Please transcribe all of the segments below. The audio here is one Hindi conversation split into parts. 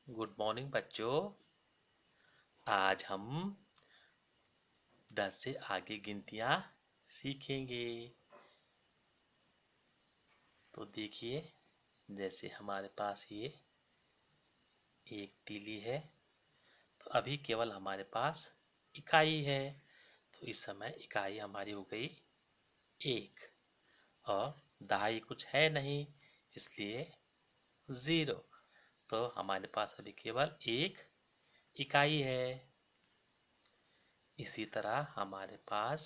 गुड मॉर्निंग बच्चों। आज हम 10 से आगे गिनतियाँ सीखेंगे। तो देखिए, जैसे हमारे पास ये एक तीली है, तो अभी केवल हमारे पास इकाई है। तो इस समय इकाई हमारी हो गई 1 और दहाई कुछ है नहीं, इसलिए 0। तो हमारे पास अभी केवल एक इकाई है। इसी तरह हमारे पास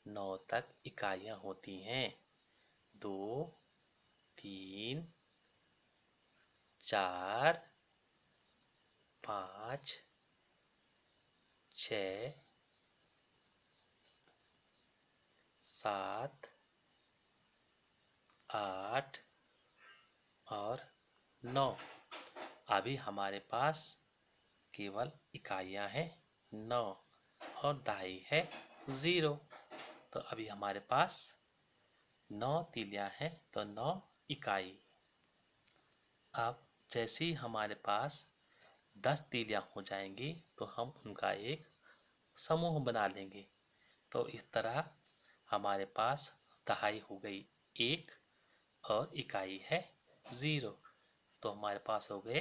9 तक इकाइयाँ होती हैं। 2, 3, 4, 5, 6, 7, 8 और 9। अभी हमारे पास केवल इकाइयाँ हैं 9 और दहाई है 0। तो अभी हमारे पास 9 तीलियाँ हैं, तो 9 इकाई। अब जैसे ही हमारे पास 10 तीलियाँ हो जाएंगी, तो हम उनका एक समूह बना लेंगे। तो इस तरह हमारे पास दहाई हो गई 1 और इकाई है 0। तो हमारे पास हो गए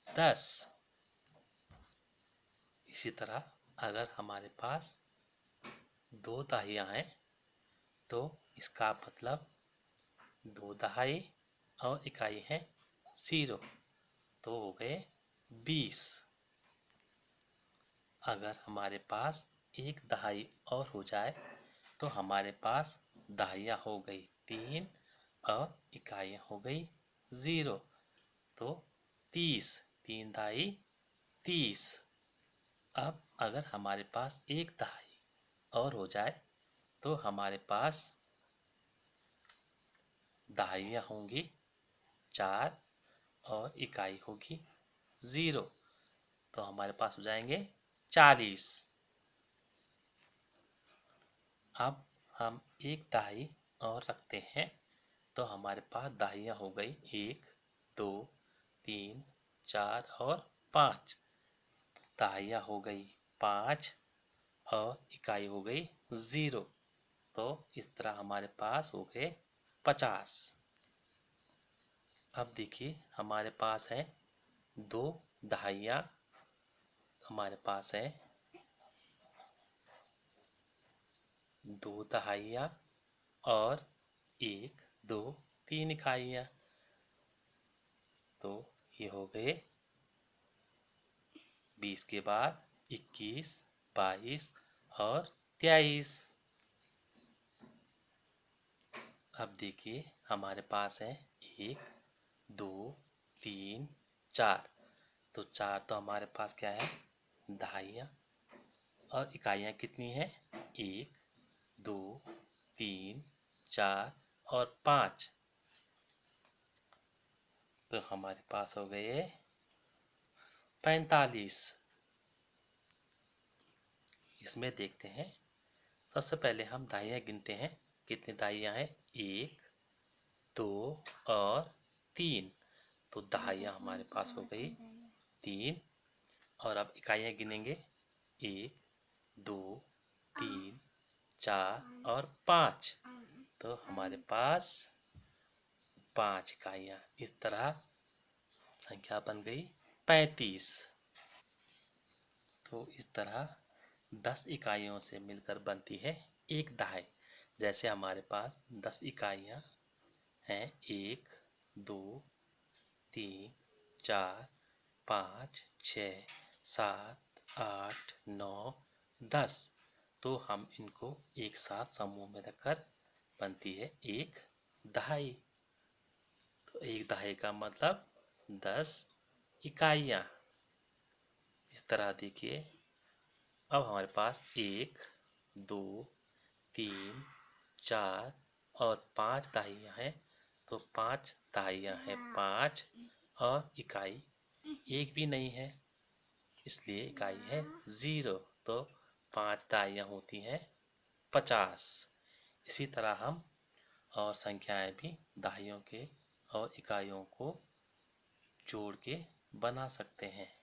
10। इसी तरह अगर हमारे पास 2 दहाइयाँ हैं, तो इसका मतलब 2 दहाई और इकाई है 0, तो हो गए 20। अगर हमारे पास एक दहाई और हो जाए, तो हमारे पास दहाइयाँ हो गई 3 और इकाइयाँ हो गई 0, तो 30। 3 दहाई 30। अब अगर हमारे पास एक दहाई और हो जाए, तो हमारे पास दहाइयाँ होंगी 4 और इकाई होगी 0, तो हमारे पास हो जाएंगे 40। अब हम एक दहाई और रखते हैं, तो हमारे पास दहाइयाँ हो गई 1, 2, 3, 4 और 5। दहाइयाँ हो गई 5 और इकाई हो गई 0, तो इस तरह हमारे पास हो गए 50। अब देखिए, हमारे पास है 2 दहाइयाँ। हमारे पास है 2 दहाइयाँ और 1, 2, 3 इकाइयाँ, तो ये हो गए 20 के बाद 21, 22 और 23। अब देखिए, हमारे पास है 1, 2, 3, 4। तो 4 तो हमारे पास क्या है, दहाइयाँ। और इकाइयाँ कितनी हैं, 1, 2, 3, 4 और 5। तो हमारे पास हो गए 45। इसमें देखते हैं, सबसे पहले हम दहाइयाँ गिनते हैं। कितनी दहाइयाँ हैं, 1, 2 और 3। तो दहाइयाँ हमारे पास हो गई 3। और अब इकाइयाँ गिनेंगे, 1, 2, 3, 4 और 5। तो हमारे पास 5 इकाइयाँ। इस तरह संख्या बन गई 35। तो इस तरह 10 इकाइयों से मिलकर बनती है एक दहाई। जैसे हमारे पास 10 इकाइयाँ हैं, 1, 2, 3, 4, 5, 6, 7, 8, 9, 10। तो हम इनको एक साथ समूह में रखकर बनती है एक दहाई। तो एक दहाई का मतलब 10 इकाइयाँ। इस तरह देखिए, अब हमारे पास 1, 2, 3, 4 और 5 दहाइयाँ हैं। तो 5 दहाइयाँ हैं 5 और इकाई एक भी नहीं है, इसलिए इकाई है 0। तो 5 दहाइयाँ होती हैं 50। इसी तरह हम और संख्याएं भी दहाइयों के और इकाइयों को जोड़ के बना सकते हैं।